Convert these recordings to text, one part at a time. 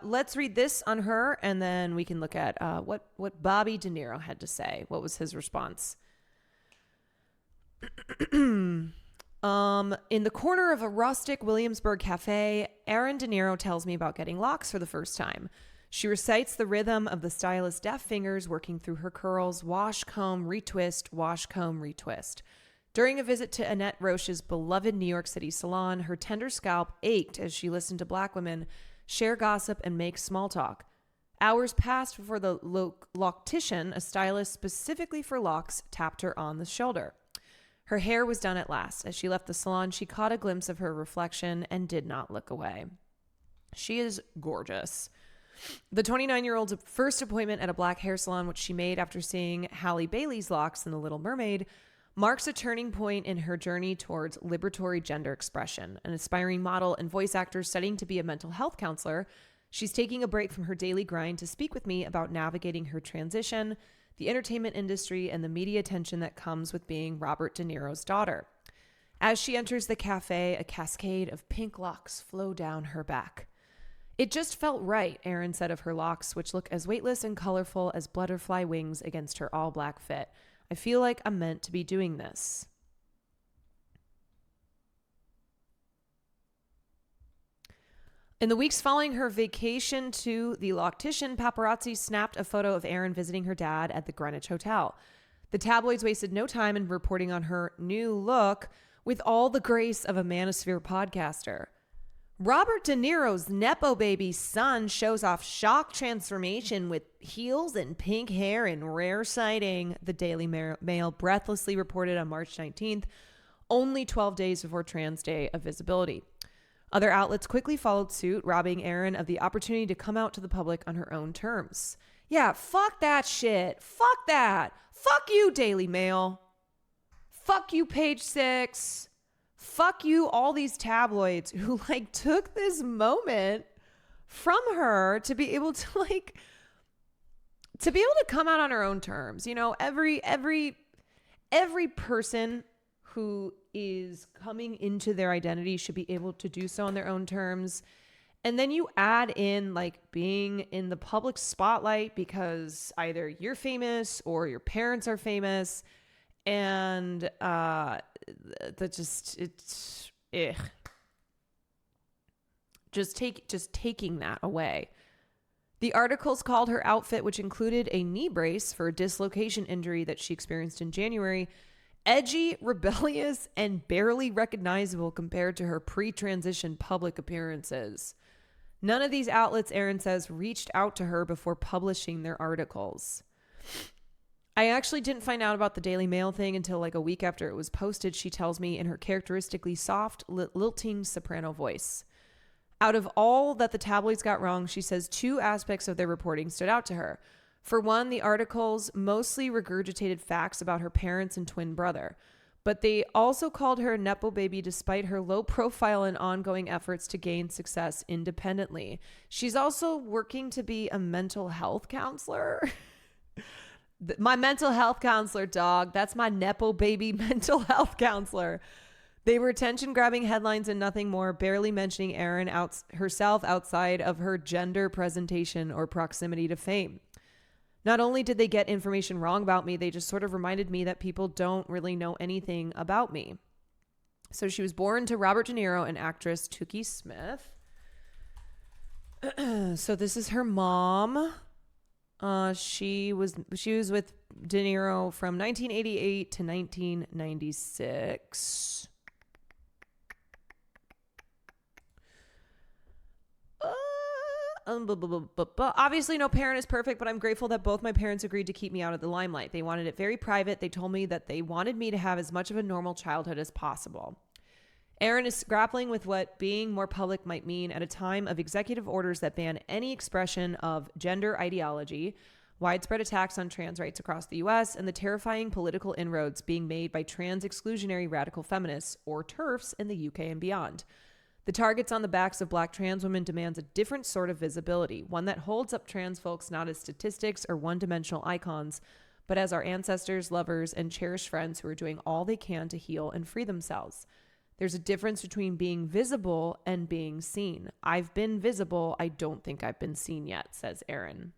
let's read this on her, and then we can look at what Bobby De Niro had to say. What was his response? In the corner of a rustic Williamsburg cafe, Airyn De Niro tells me about getting locks for the first time. She recites the rhythm of the stylist's deft fingers working through her curls, wash, comb, retwist, wash, comb, retwist. During a visit to Annette Roche's beloved New York City salon, her tender scalp ached as she listened to black women share gossip and make small talk. Hours passed before the loctician, a stylist specifically for locks, tapped her on the shoulder. Her hair was done at last. As she left the salon, she caught a glimpse of her reflection and did not look away. She is gorgeous. The 29-year-old's first appointment at a black hair salon, which she made after seeing Halle Bailey's locks in The Little Mermaid, marks a turning point in her journey towards liberatory gender expression. An aspiring model and voice actor studying to be a mental health counselor, she's taking a break from her daily grind to speak with me about navigating her transition, the entertainment industry, and the media attention that comes with being Robert De Niro's daughter. As she enters the cafe, a cascade of pink locks flow down her back. It just felt right, Airyn said of her locks, which look as weightless and colorful as butterfly wings against her all-black fit. I feel like I'm meant to be doing this. In the weeks following her vacation to the loctician, paparazzi snapped a photo of Airyn visiting her dad at the Greenwich Hotel. The tabloids wasted no time in reporting on her new look with all the grace of a manosphere podcaster. Robert De Niro's Nepo baby son shows off shock transformation with heels and pink hair in rare sighting, the Daily Mail breathlessly reported on March 19th, only 12 days before Trans Day of Visibility. Other outlets quickly followed suit, robbing Airyn of the opportunity to come out to the public on her own terms. Yeah, fuck that shit. Fuck that. Fuck you, Daily Mail. Fuck you, Page Six. Fuck you, all these tabloids who took this moment from her to be able to come out on her own terms. You know, every person who is coming into their identity should be able to do so on their own terms. And then you add in being in the public spotlight because either you're famous or your parents are famous. And taking that away. The articles called her outfit, which included a knee brace for a dislocation injury that she experienced in January, edgy, rebellious, and barely recognizable compared to her pre-transition public appearances. None of these outlets, Airyn says, reached out to her before publishing their articles. I actually didn't find out about the Daily Mail thing until a week after it was posted, she tells me in her characteristically soft, lilting soprano voice. Out of all that the tabloids got wrong, she says two aspects of their reporting stood out to her. For one, the articles mostly regurgitated facts about her parents and twin brother, but they also called her a Nepo baby despite her low profile and ongoing efforts to gain success independently. She's also working to be a mental health counselor. My mental health counselor, dog. That's my Nepo baby mental health counselor. They were attention-grabbing headlines and nothing more, barely mentioning Airyn herself outside of her gender presentation or proximity to fame. Not only did they get information wrong about me, they just sort of reminded me that people don't really know anything about me. So she was born to Robert De Niro and actress Toukie Smith. So this is her mom. She was with De Niro from 1988 to 1996. Obviously, no parent is perfect, but I'm grateful that both my parents agreed to keep me out of the limelight. They wanted it very private. They told me that they wanted me to have as much of a normal childhood as possible. Airyn is grappling with what being more public might mean at a time of executive orders that ban any expression of gender ideology, widespread attacks on trans rights across the U.S., and the terrifying political inroads being made by trans exclusionary radical feminists, or TERFs, in the UK and beyond. The targets on the backs of Black trans women demands a different sort of visibility, one that holds up trans folks not as statistics or one-dimensional icons, but as our ancestors, lovers, and cherished friends who are doing all they can to heal and free themselves. There's a difference between being visible and being seen. I've been visible. I don't think I've been seen yet, says Airyn.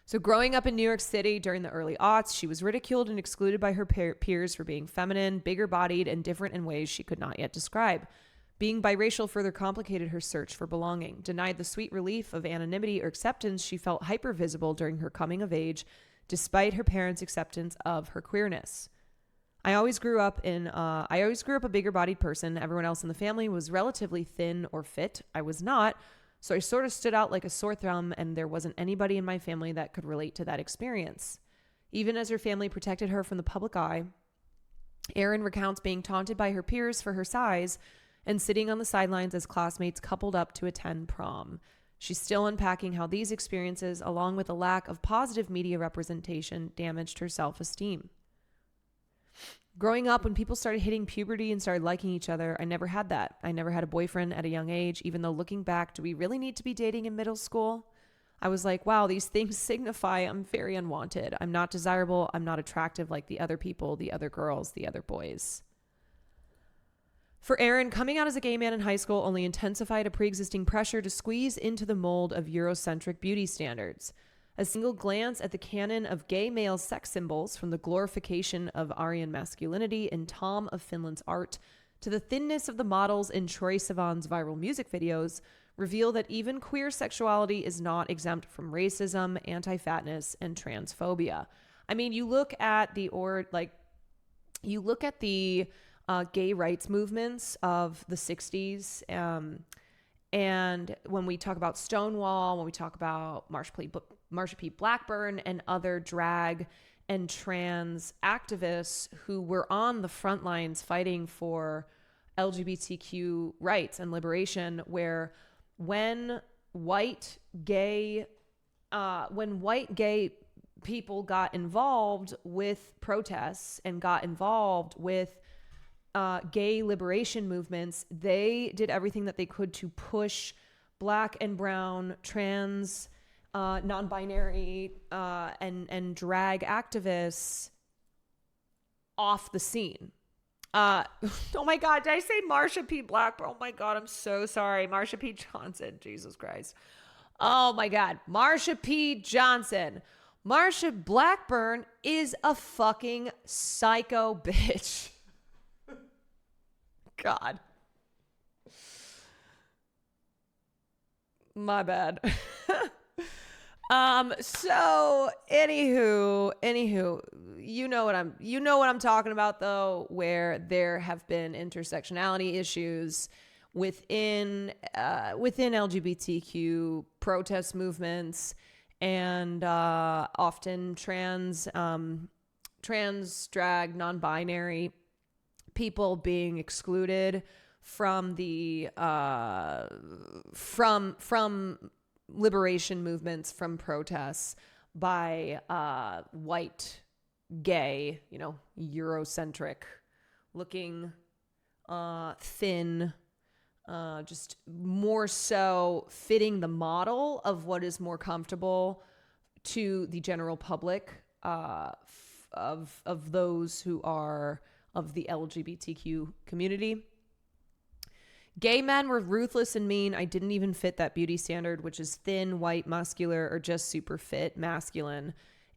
So growing up in New York City during the early aughts, she was ridiculed and excluded by her peers for being feminine, bigger bodied, and different in ways she could not yet describe. Being biracial further complicated her search for belonging. Denied the sweet relief of anonymity or acceptance, she felt hyper-visible during her coming of age, despite her parents' acceptance of her queerness. I always grew up a bigger bodied person. Everyone else in the family was relatively thin or fit. I was not. So I sort of stood out like a sore thumb, and there wasn't anybody in my family that could relate to that experience. Even as her family protected her from the public eye, Airyn recounts being taunted by her peers for her size and sitting on the sidelines as classmates coupled up to attend prom. She's still unpacking how these experiences, along with a lack of positive media representation, damaged her self-esteem. Growing up, when people started hitting puberty and started liking each other, I never had that. I never had a boyfriend at a young age, even though looking back, do we really need to be dating in middle school? I was like, wow, these things signify I'm very unwanted. I'm not desirable. I'm not attractive like the other people, the other girls, the other boys. For Airyn, coming out as a gay man in high school only intensified a pre-existing pressure to squeeze into the mold of Eurocentric beauty standards. A single glance at the canon of gay male sex symbols, from the glorification of Aryan masculinity in Tom of Finland's art to the thinness of the models in Troye Sivan's viral music videos, reveal that even queer sexuality is not exempt from racism, anti-fatness, and transphobia. I mean, you look at the gay rights movements of the 60s, and when we talk about Stonewall, when we talk about Marsha P. Blackburn and other drag and trans activists who were on the front lines fighting for LGBTQ rights and liberation, where when white gay people got involved with protests and got involved with gay liberation movements, they did everything that they could to push Black and brown, trans, non-binary, and drag activists off the scene. Oh my God, did I say Marsha P. Blackburn? Oh my God, I'm so sorry. Marsha P. Johnson, Jesus Christ. Oh my God, Marsha P. Johnson. Marsha Blackburn is a fucking psycho bitch. God. My bad. So anywho, you know what I'm talking about though, where there have been intersectionality issues within LGBTQ protest movements, and often trans, drag, non-binary people being excluded from the from liberation movements, from protests by white, gay, Eurocentric looking, thin, just more so fitting the model of what is more comfortable to the general public, of those who are of the LGBTQ community. Gay men were ruthless and mean. I didn't even fit that beauty standard, which is thin, white, muscular, or just super fit, masculine.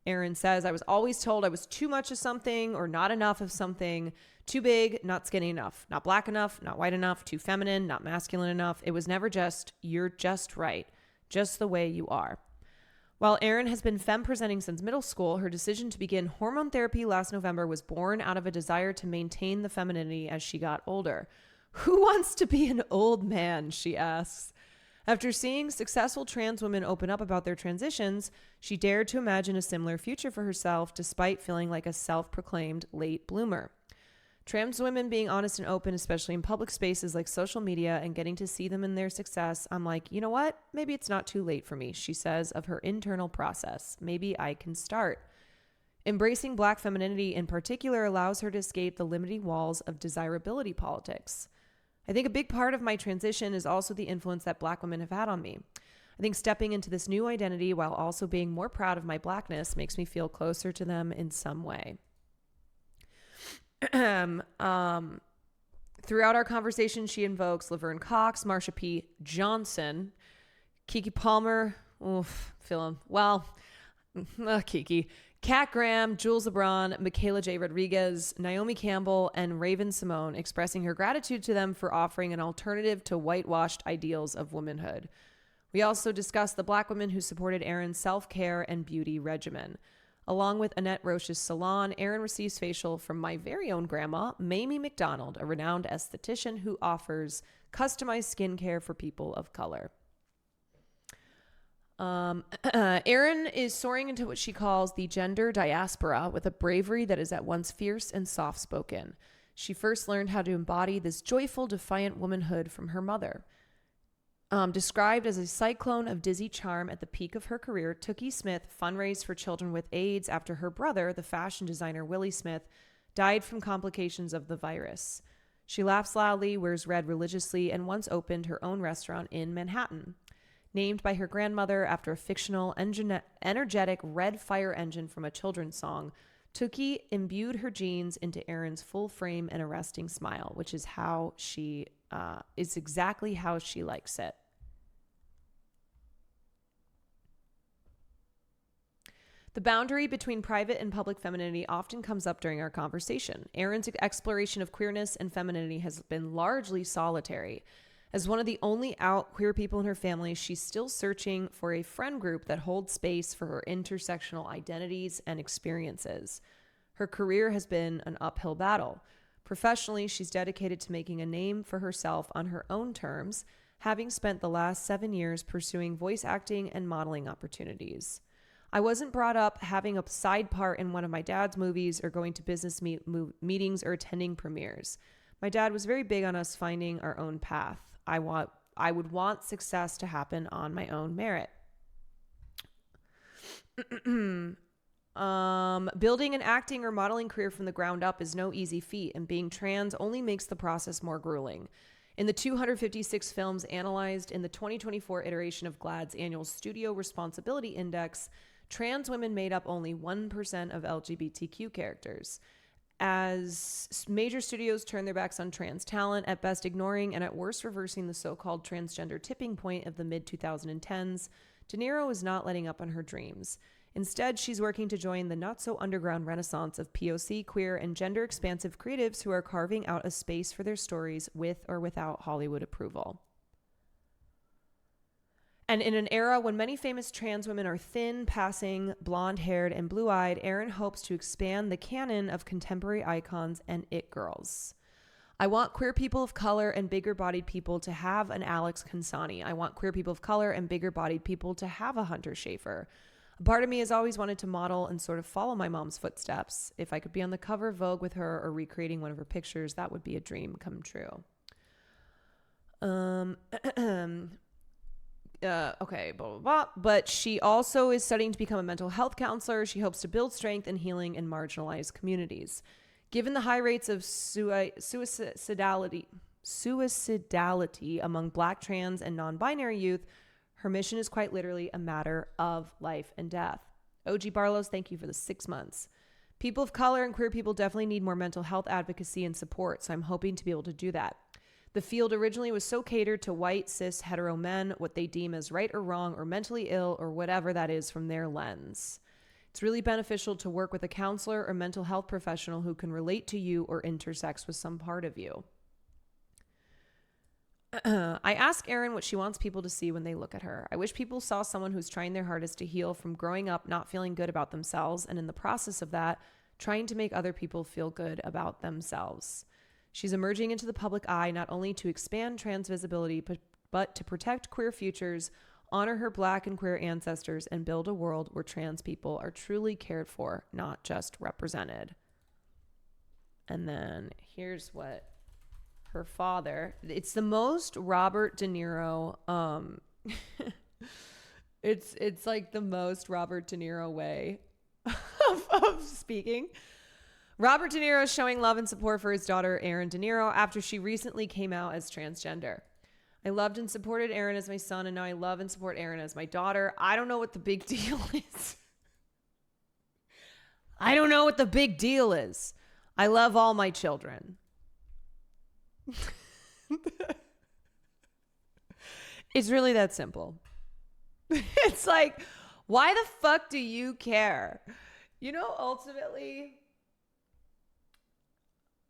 Airyn says, I was always told I was too much of something or not enough of something. Too big, not skinny enough. Not black enough, not white enough. Too feminine, not masculine enough. It was never just, you're just right. Just the way you are. While Airyn has been femme presenting since middle school, her decision to begin hormone therapy last November was born out of a desire to maintain the femininity as she got older. Who wants to be an old man, she asks. After seeing successful trans women open up about their transitions, she dared to imagine a similar future for herself, despite feeling like a self-proclaimed late bloomer. Trans women being honest and open, especially in public spaces like social media, and getting to see them in their success, I'm like, you know what? Maybe it's not too late for me, she says of her internal process. Maybe I can start. Embracing Black femininity in particular allows her to escape the limiting walls of desirability politics. I think a big part of my transition is also the influence that Black women have had on me. I think stepping into this new identity while also being more proud of my Blackness makes me feel closer to them in some way. Throughout our conversation, she invokes Laverne Cox, Marsha P. Johnson, Kiki Palmer, Kiki, Kat Graham, Jules LeBron, Michaela J. Rodriguez, Naomi Campbell, and Raven Simone, expressing her gratitude to them for offering an alternative to whitewashed ideals of womanhood. We also discussed the Black women who supported Airyn's self-care and beauty regimen. Along with Annette Roche's salon, Airyn receives facial from my very own grandma, Mamie McDonald, a renowned esthetician who offers customized skincare for people of color. Airyn is soaring into what she calls the gender diaspora with a bravery that is at once fierce and soft-spoken. She first learned how to embody this joyful, defiant womanhood from her mother. Described as a cyclone of dizzy charm at the peak of her career, Tookie Smith fundraised for children with AIDS after her brother, the fashion designer Willie Smith, died from complications of the virus. She laughs loudly, wears red religiously, and once opened her own restaurant in Manhattan. Named by her grandmother after a fictional, energetic red fire engine from a children's song, Tookie imbued her genes into Airyn's full frame and arresting smile, which is how she is exactly how she likes it. The boundary between private and public femininity often comes up during our conversation. Airyn's exploration of queerness and femininity has been largely solitary. As one of the only out queer people in her family, she's still searching for a friend group that holds space for her intersectional identities and experiences. Her career has been an uphill battle. Professionally, she's dedicated to making a name for herself on her own terms, having spent the last 7 years pursuing voice acting and modeling opportunities. I wasn't brought up having a side part in one of my dad's movies or going to business meetings or attending premieres. My dad was very big on us finding our own path. I would want success to happen on my own merit. Building an acting or modeling career from the ground up is no easy feat, and being trans only makes the process more grueling. In the 256 films analyzed in the 2024 iteration of GLAAD's annual Studio Responsibility Index, trans women made up only 1% of LGBTQ characters. As major studios turn their backs on trans talent, at best ignoring and at worst reversing the so-called transgender tipping point of the mid-2010s, De Niro is not letting up on her dreams. Instead, she's working to join the not-so-underground renaissance of POC, queer, and gender-expansive creatives who are carving out a space for their stories with or without Hollywood approval. And in an era when many famous trans women are thin, passing, blonde-haired, and blue-eyed, Airyn hopes to expand the canon of contemporary icons and it girls. I want queer people of color and bigger-bodied people to have an Alex Consani. I want queer people of color and bigger-bodied people to have a Hunter Schafer. A part of me has always wanted to model and sort of follow my mom's footsteps. If I could be on the cover of Vogue with her or recreating one of her pictures, that would be a dream come true. Okay, blah, blah, blah. But she also is studying to become a mental health counselor. She hopes to build strength and healing in marginalized communities. Given the high rates of suicidality among Black, trans, and non-binary youth, her mission is quite literally a matter of life and death. OG Barlow's, thank you for the 6 months. People of color and queer people definitely need more mental health advocacy and support, so I'm hoping to be able to do that. The field originally was so catered to white, cis, hetero men, what they deem as right or wrong or mentally ill or whatever that is from their lens. It's really beneficial to work with a counselor or mental health professional who can relate to you or intersects with some part of you. I ask Airyn what she wants people to see when they look at her. I wish people saw someone who's trying their hardest to heal from growing up not feeling good about themselves, and in the process of that, trying to make other people feel good about themselves. She's emerging into the public eye not only to expand trans visibility, but to protect queer futures, honor her Black and queer ancestors, and build a world where trans people are truly cared for, not just represented. And then here's what her father, it's the most Robert De Niro, it's like the most Robert De Niro way of speaking. Robert De Niro is showing love and support for his daughter, Airyn De Niro, after she recently came out as transgender. I loved and supported Airyn as my son, and now I love and support Airyn as my daughter. I don't know what the big deal is. I love all my children. It's really that simple. It's like, why the fuck do you care? Ultimately,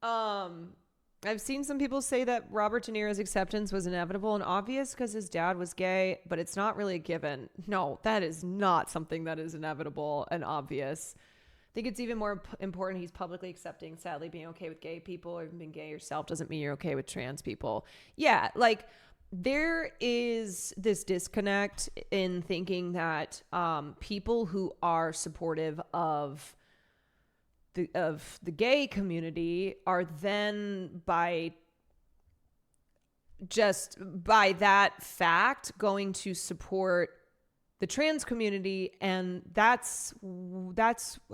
I've seen some people say that Robert De Niro's acceptance was inevitable and obvious because his dad was gay, but it's not really a given. No, that is not something that is inevitable and obvious. I think it's even more important he's publicly accepting, sadly, being okay with gay people, or even being gay yourself doesn't mean you're okay with trans people. Yeah, like there is this disconnect in thinking that people who are supportive of the gay community are then by that fact going to support the trans community, and that's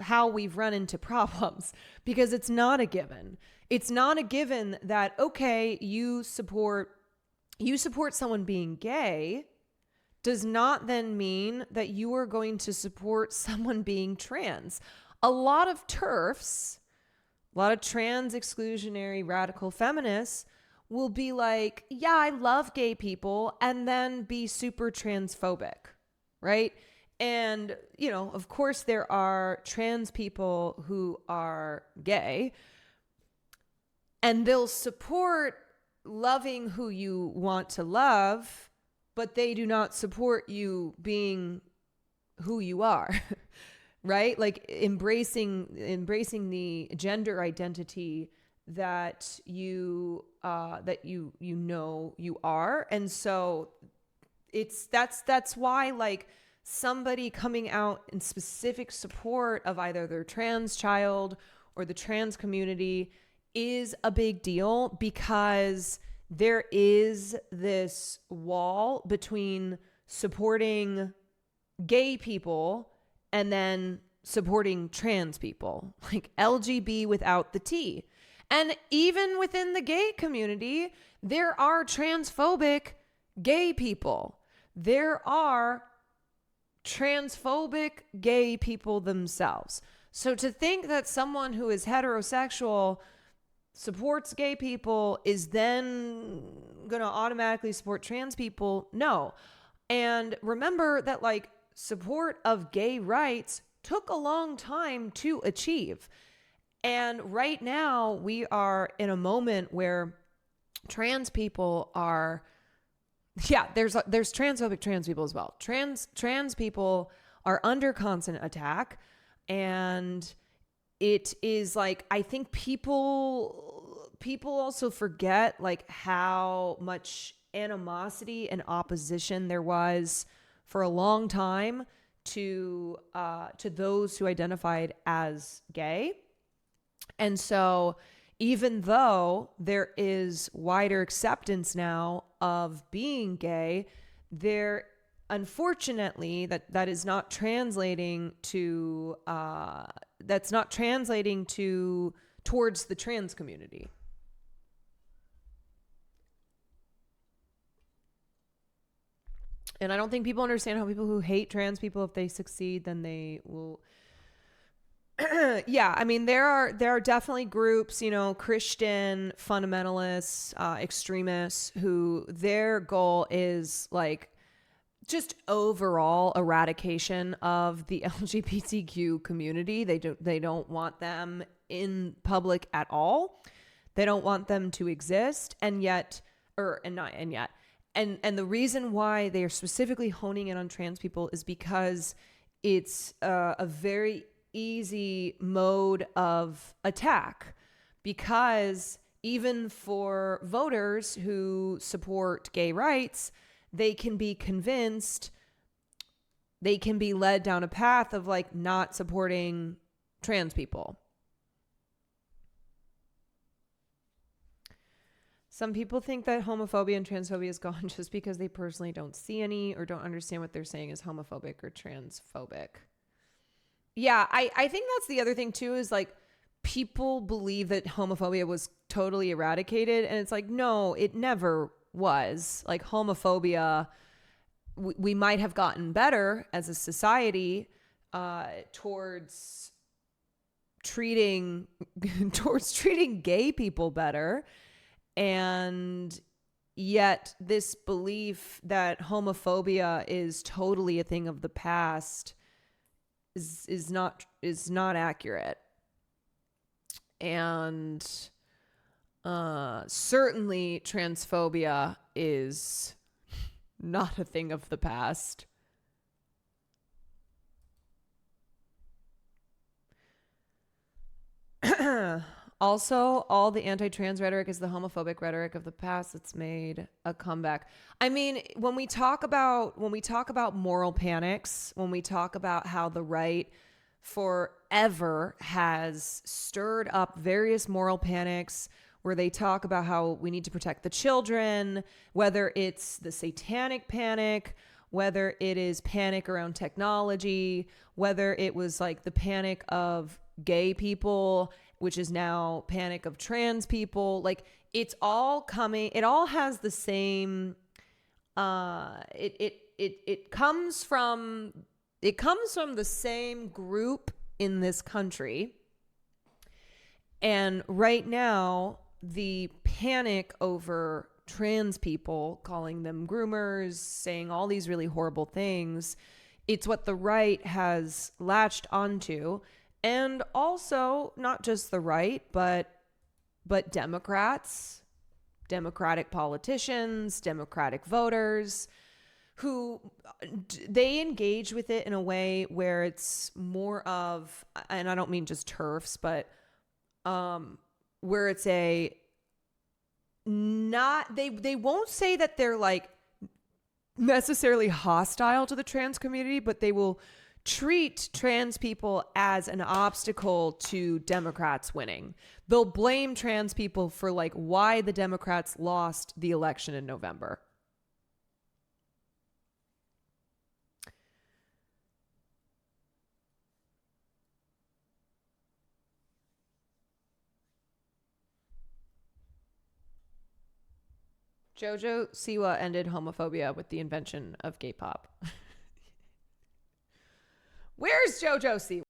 how we've run into problems, because it's not a given. It's not a given that, okay, you support someone being gay does not then mean that you are going to support someone being trans. A lot of TERFs, a lot of trans exclusionary radical feminists will be like, yeah, I love gay people, and then be super transphobic, right? And, of course there are trans people who are gay, and they'll support loving who you want to love, but they do not support you being who you are. Right? Like embracing the gender identity that you are. And so that's why, like, somebody coming out in specific support of either their trans child or the trans community is a big deal, because there is this wall between supporting gay people and then supporting trans people, like LGB without the T. And even within the gay community, there are transphobic gay people. There are transphobic gay people themselves. So to think that someone who is heterosexual supports gay people is then going to automatically support trans people, no. And remember that, like, support of gay rights took a long time to achieve. And right now we are in a moment where trans people are, there's transphobic trans people as well. Trans people are under constant attack. And it is like, I think people also forget, like, how much animosity and opposition there was for a long time to those who identified as gay. And so even though there is wider acceptance now of being gay, there, unfortunately, that is not translating to towards the trans community. And I don't think people understand how people who hate trans people, if they succeed, then they will. Yeah, I mean, there are definitely groups, Christian fundamentalists, extremists, who their goal is, like, just overall eradication of the LGBTQ community. They don't want them in public at all. They don't want them to exist. And the reason why they are specifically honing in on trans people is because it's a very easy mode of attack, because even for voters who support gay rights, they can be convinced, they can be led down a path of, like, not supporting trans people. Some people think that homophobia and transphobia is gone just because they personally don't see any or don't understand what they're saying is homophobic or transphobic. Yeah, I think that's the other thing too, is, like, people believe that homophobia was totally eradicated, and it's like, no, it never was. Like, homophobia, we might have gotten better as a society towards treating gay people better. And yet this belief that homophobia is totally a thing of the past is not accurate. And certainly transphobia is not a thing of the past. Also, all the anti-trans rhetoric is the homophobic rhetoric of the past. It's made a comeback. I mean, when we talk about moral panics, when we talk about how the right forever has stirred up various moral panics where they talk about how we need to protect the children, whether it's the satanic panic, whether it is panic around technology, whether it was like the panic of gay people, which is now panic of trans people. Like, it's all coming, it all has the same it comes from the same group in this country. And right now, the panic over trans people, calling them groomers, saying all these really horrible things, it's what the right has latched onto. And also, not just the right, but Democrats, Democratic politicians, Democratic voters, who they engage with it in a way where it's more of, and I don't mean just TERFs, but where it's a not, they won't say that they're like necessarily hostile to the trans community, but they will treat trans people as an obstacle to Democrats winning. They'll blame trans people for like why the Democrats lost the election in November. Jojo Siwa ended homophobia with the invention of gay pop. Where's Jojo Siwa?